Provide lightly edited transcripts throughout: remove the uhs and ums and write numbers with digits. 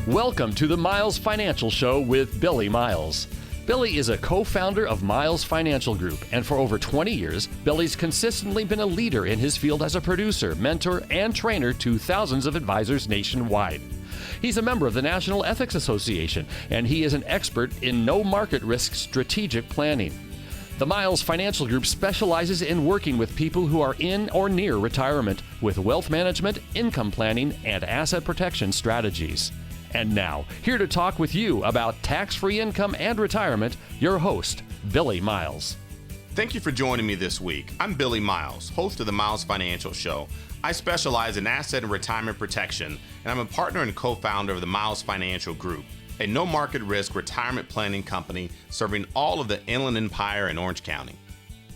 Welcome to the Miles Financial Show with Billy Miles. Billy is a co-founder of Miles Financial Group, and for over 20 years, Billy's consistently been a leader in his field as a producer, mentor, and trainer to thousands of advisors nationwide. He's a member of the National Ethics Association, and he is an expert in no market risk strategic planning. The Miles Financial Group specializes in working with people who are in or near retirement with wealth management, income planning, and asset protection strategies. And now, here to talk with you about tax-free income and retirement, your host, Billy Miles. Thank you for joining me this week. I'm Billy Miles, host of the Miles Financial Show. I specialize in asset and retirement protection, and I'm a partner and co-founder of the Miles Financial Group, a no-market risk retirement planning company serving all of the Inland Empire and Orange County.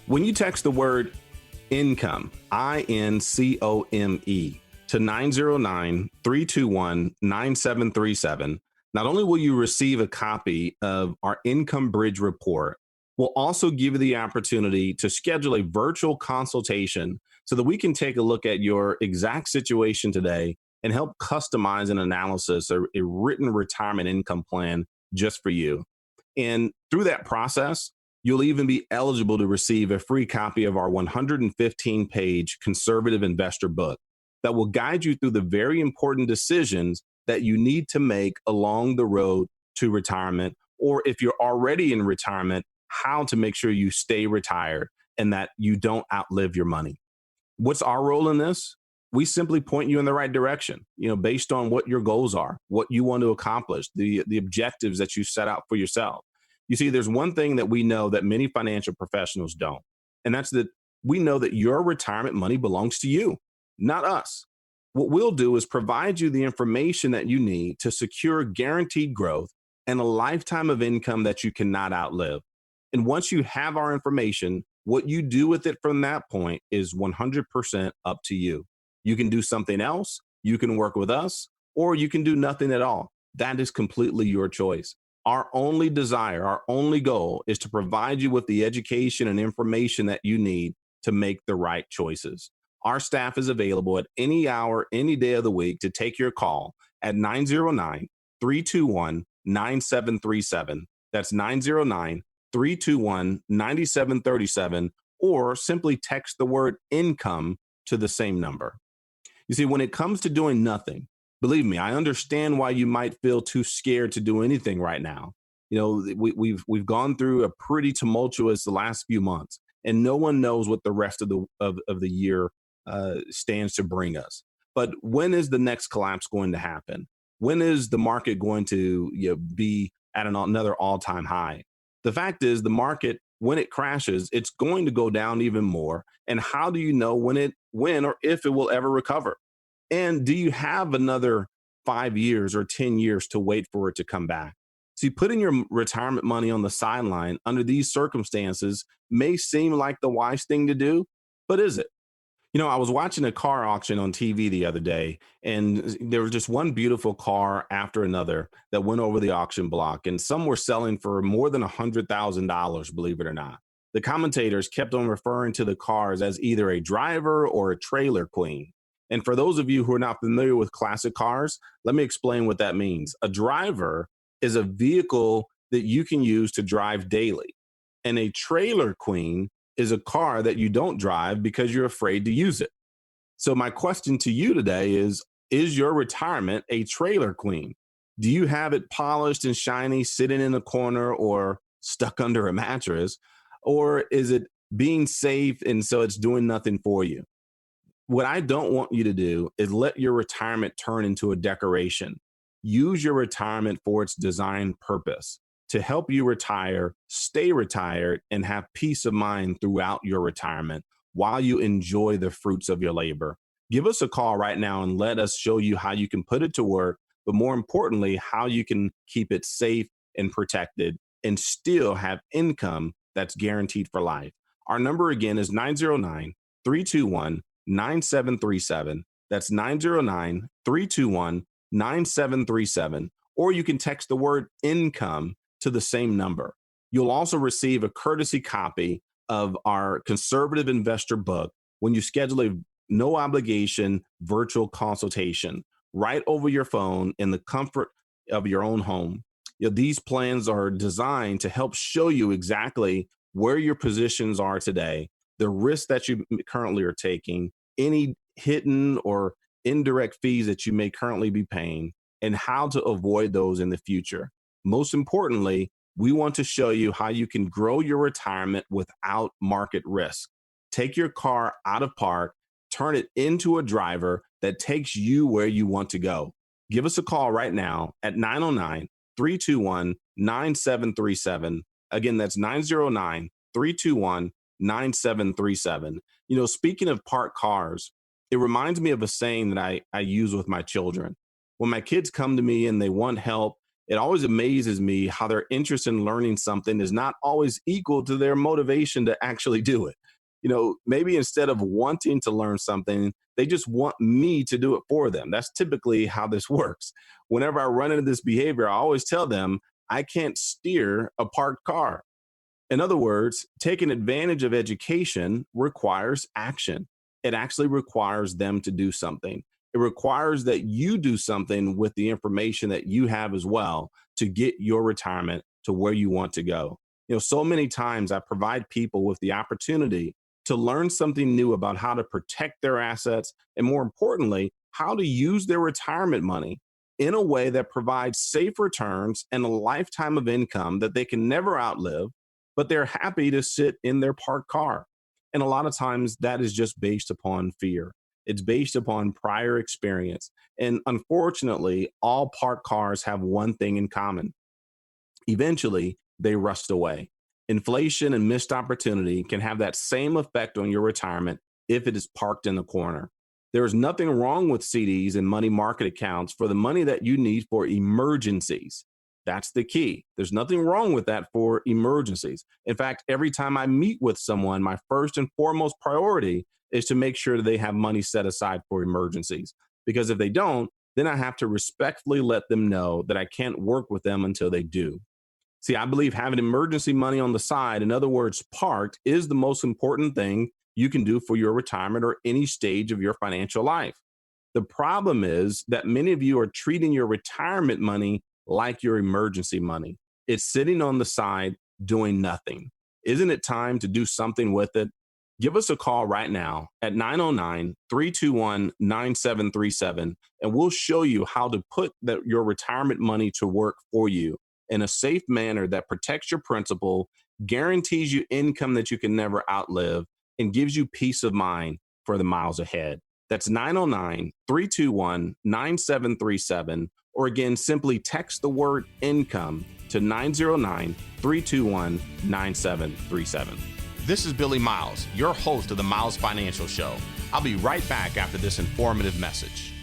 When you text the word income, INCOME, to 909-321-9737, not only will you receive a copy of our Income Bridge report, we'll also give you the opportunity to schedule a virtual consultation so that we can take a look at your exact situation today and help customize an analysis or a written retirement income plan just for you. And through that process, you'll even be eligible to receive a free copy of our 115-page conservative investor book that will guide you through the very important decisions that you need to make along the road to retirement, or if you're already in retirement, how to make sure you stay retired and that you don't outlive your money. What's our role in this? We simply point you in the right direction, based on what your goals are, what you want to accomplish, the objectives that you set out for yourself. You see, there's one thing that we know that many financial professionals don't, and that's that we know that your retirement money belongs to you, not us. What we'll do is provide you the information that you need to secure guaranteed growth and a lifetime of income that you cannot outlive. And once you have our information, what you do with it from that point is 100% up to you. You can do something else, you can work with us, or you can do nothing at all. That is completely your choice. Our only desire, our only goal is to provide you with the education and information that you need to make the right choices. Our staff is available at any hour, any day of the week to take your call at 909-321-9737. That's 909-321-9737, or simply text the word income to the same number. You see, when it comes to doing nothing, believe me, I understand why you might feel too scared to do anything right now. We've gone through a pretty tumultuous the last few months, and no one knows what the rest of the year stands to bring us. But when is the next collapse going to happen? When is the market going to be at another all-time high? The fact is, the market, when it crashes, it's going to go down even more. And how do you know when or if it will ever recover? And do you have another 5 years or 10 years to wait for it to come back? See, putting your retirement money on the sideline under these circumstances may seem like the wise thing to do, but is it? I was watching a car auction on TV the other day, and there was just one beautiful car after another that went over the auction block, and some were selling for more than $100,000, believe it or not. The commentators kept on referring to the cars as either a driver or a trailer queen. And for those of you who are not familiar with classic cars, let me explain what that means. A driver is a vehicle that you can use to drive daily, and a trailer queen is a car that you don't drive because you're afraid to use it. So my question to you today is your retirement a trailer queen? Do you have it polished and shiny sitting in a corner or stuck under a mattress? Or is it being safe and so it's doing nothing for you? What I don't want you to do is let your retirement turn into a decoration. Use your retirement for its designed purpose, to help you retire, stay retired, and have peace of mind throughout your retirement while you enjoy the fruits of your labor. Give us a call right now and let us show you how you can put it to work, but more importantly, how you can keep it safe and protected and still have income that's guaranteed for life. Our number again is 909-321-9737. That's 909-321-9737. Or you can text the word income to the same number. You'll also receive a courtesy copy of our conservative investor book when you schedule a no obligation virtual consultation right over your phone in the comfort of your own home. These plans are designed to help show you exactly where your positions are today, the risks that you currently are taking, any hidden or indirect fees that you may currently be paying, and how to avoid those in the future. Most importantly, we want to show you how you can grow your retirement without market risk. Take your car out of park, turn it into a driver that takes you where you want to go. Give us a call right now at 909-321-9737. Again, that's 909-321-9737. Speaking of parked cars, it reminds me of a saying that I use with my children. When my kids come to me and they want help, it always amazes me how their interest in learning something is not always equal to their motivation to actually do it. Maybe instead of wanting to learn something, they just want me to do it for them. That's typically how this works. Whenever I run into this behavior, I always tell them I can't steer a parked car. In other words, taking advantage of education requires action. It actually requires them to do something. It requires that you do something with the information that you have as well to get your retirement to where you want to go. So many times I provide people with the opportunity to learn something new about how to protect their assets and, more importantly, how to use their retirement money in a way that provides safe returns and a lifetime of income that they can never outlive, but they're happy to sit in their parked car. And a lot of times that is just based upon fear. It's based upon prior experience. And unfortunately, all parked cars have one thing in common. Eventually, they rust away. Inflation and missed opportunity can have that same effect on your retirement if it is parked in the corner. There is nothing wrong with CDs and money market accounts for the money that you need for emergencies. That's the key. There's nothing wrong with that for emergencies. In fact, every time I meet with someone, my first and foremost priority is to make sure that they have money set aside for emergencies. Because if they don't, then I have to respectfully let them know that I can't work with them until they do. See, I believe having emergency money on the side, in other words, parked, is the most important thing you can do for your retirement or any stage of your financial life. The problem is that many of you are treating your retirement money like your emergency money. It's sitting on the side doing nothing. Isn't it time to do something with it? Give us a call right now at 909-321-9737, and we'll show you how to put your retirement money to work for you in a safe manner that protects your principal, guarantees you income that you can never outlive, and gives you peace of mind for the miles ahead. That's 909-321-9737, or again, simply text the word income to 909-321-9737. This is Billy Miles, your host of the Miles Financial Show. I'll be right back after this informative message.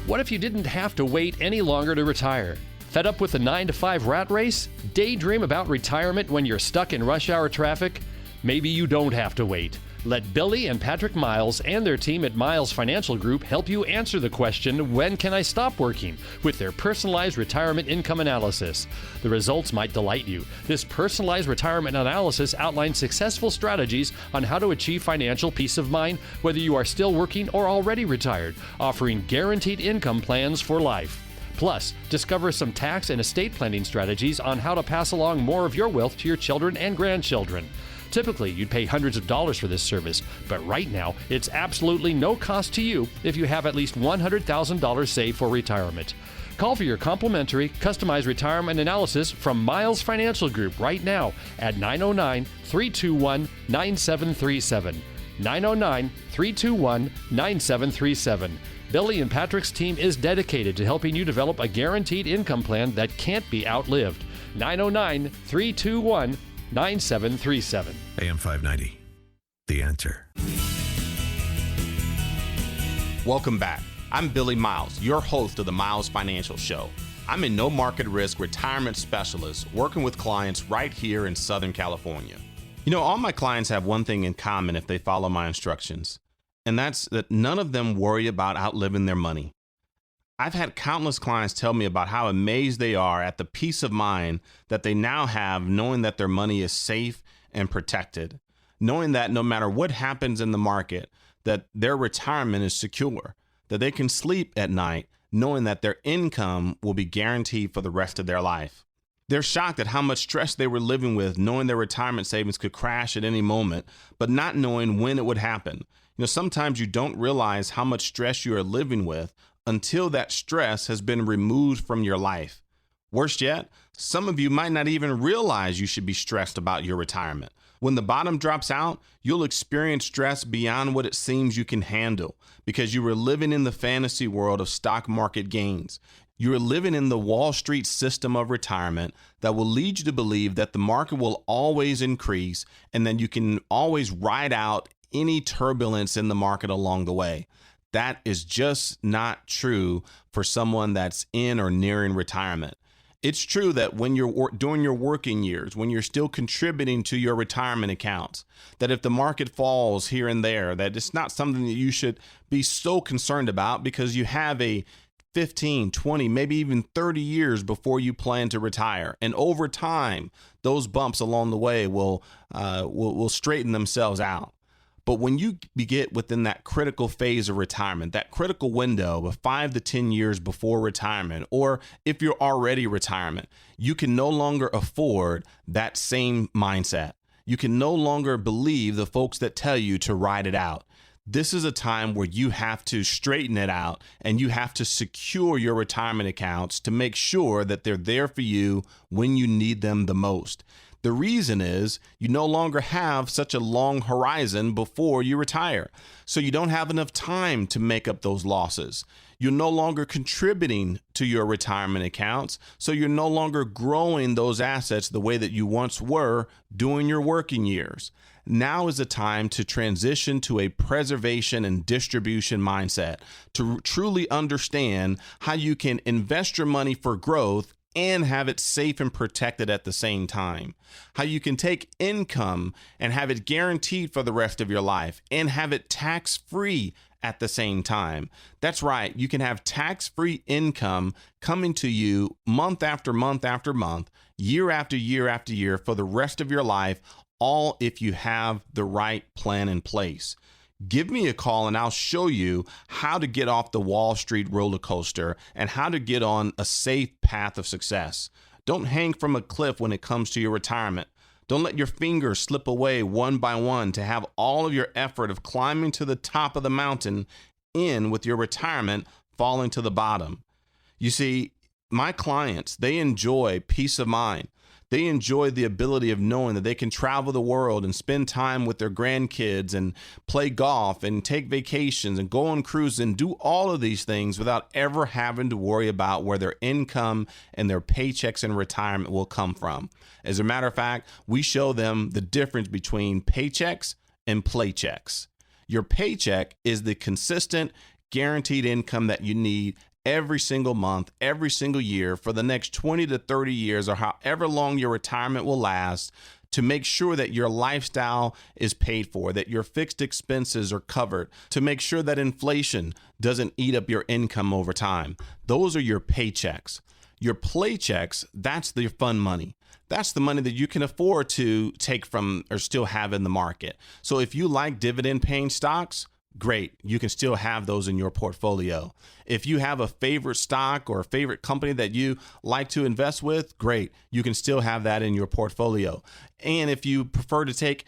What if you didn't have to wait any longer to retire? Fed up with the 9-to-5 rat race? Daydream about retirement when you're stuck in rush hour traffic? Maybe you don't have to wait. Let Billy and Patrick Miles and their team at Miles Financial Group help you answer the question, when can I stop working? With their personalized retirement income analysis. The results might delight you. This personalized retirement analysis outlines successful strategies on how to achieve financial peace of mind, whether you are still working or already retired, offering guaranteed income plans for life. Plus, discover some tax and estate planning strategies on how to pass along more of your wealth to your children and grandchildren. Typically, you'd pay hundreds of dollars for this service, but right now, it's absolutely no cost to you if you have at least $100,000 saved for retirement. Call for your complimentary, customized retirement analysis from Miles Financial Group right now at 909-321-9737. 909-321-9737. Billy and Patrick's team is dedicated to helping you develop a guaranteed income plan that can't be outlived. 909-321-9737. AM 590, The Answer. Welcome back. I'm Billy Miles, your host of the Miles Financial Show. I'm a no market risk retirement specialist working with clients right here in Southern California. All my clients have one thing in common if they follow my instructions, and that's that none of them worry about outliving their money. I've had countless clients tell me about how amazed they are at the peace of mind that they now have, knowing that their money is safe and protected, knowing that no matter what happens in the market, that their retirement is secure, that they can sleep at night knowing that their income will be guaranteed for the rest of their life. They're shocked at how much stress they were living with, knowing their retirement savings could crash at any moment, but not knowing when it would happen. Sometimes you don't realize how much stress you are living with until that stress has been removed from your life. Worse yet, some of you might not even realize you should be stressed about your retirement. When the bottom drops out, you'll experience stress beyond what it seems you can handle because you were living in the fantasy world of stock market gains. You are living in the Wall Street system of retirement that will lead you to believe that the market will always increase and then you can always ride out any turbulence in the market along the way. That is just not true for someone that's in or nearing retirement. It's true that when you're during your working years, when you're still contributing to your retirement accounts, that if the market falls here and there, that it's not something that you should be so concerned about because you have a 15, 20, maybe even 30 years before you plan to retire. And over time, those bumps along the way will straighten themselves out. But when you get within that critical phase of retirement, that critical window of 5 to 10 years before retirement, or if you're already retirement, you can no longer afford that same mindset. You can no longer believe the folks that tell you to ride it out. This is a time where you have to straighten it out and you have to secure your retirement accounts to make sure that they're there for you when you need them the most. The reason is you no longer have such a long horizon before you retire. So you don't have enough time to make up those losses. You're no longer contributing to your retirement accounts. So you're no longer growing those assets the way that you once were during your working years. Now is the time to transition to a preservation and distribution mindset to truly understand how you can invest your money for growth and have it safe and protected at the same time. How you can take income and have it guaranteed for the rest of your life and have it tax-free at the same time. That's right. You can have tax-free income coming to you month after month after month, year after year after year for the rest of your life, all if you have the right plan in place. Give me a call and I'll show you how to get off the Wall Street roller coaster and how to get on a safe path of success. Don't hang from a cliff when it comes to your retirement. Don't let your fingers slip away one by one to have all of your effort of climbing to the top of the mountain in with your retirement falling to the bottom. You see, my clients, they enjoy peace of mind. They enjoy the ability of knowing that they can travel the world and spend time with their grandkids and play golf and take vacations and go on cruises and do all of these things without ever having to worry about where their income and their paychecks in retirement will come from. As a matter of fact, we show them the difference between paychecks and playchecks. Your paycheck is the consistent, guaranteed income that you need every single month, every single year for the next 20 to 30 years or however long your retirement will last to make sure that your lifestyle is paid for, that your fixed expenses are covered, to make sure that inflation doesn't eat up your income over time. Those are your paychecks. Your playchecks, that's the fun money. That's the money that you can afford to take from or still have in the market. So if you like dividend paying stocks, great. You can still have those in your portfolio. If you have a favorite stock or a favorite company that you like to invest with, great. You can still have that in your portfolio. And if you prefer to take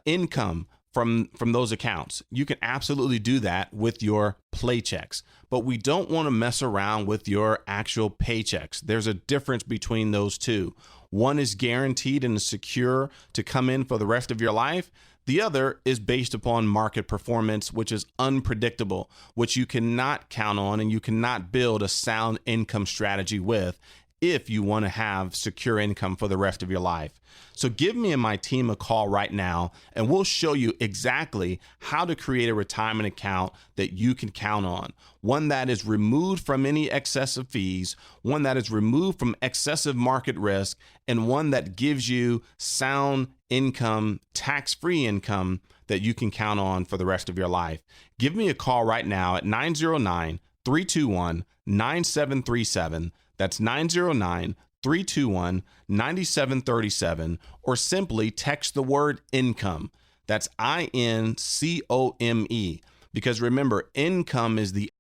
income from those accounts, you can absolutely do that with your playchecks. But we don't want to mess around with your actual paychecks. There's a difference between those two. One is guaranteed and secure to come in for the rest of your life. The other is based upon market performance, which is unpredictable, which you cannot count on and you cannot build a sound income strategy with if you want to have secure income for the rest of your life. So give me and my team a call right now, and we'll show you exactly how to create a retirement account that you can count on. One that is removed from any excessive fees, one that is removed from excessive market risk, and one that gives you sound income, tax-free income that you can count on for the rest of your life. Give me a call right now at 909-321-9737. That's 909-321-9737, or simply text the word income. That's INCOME. Because remember, income is the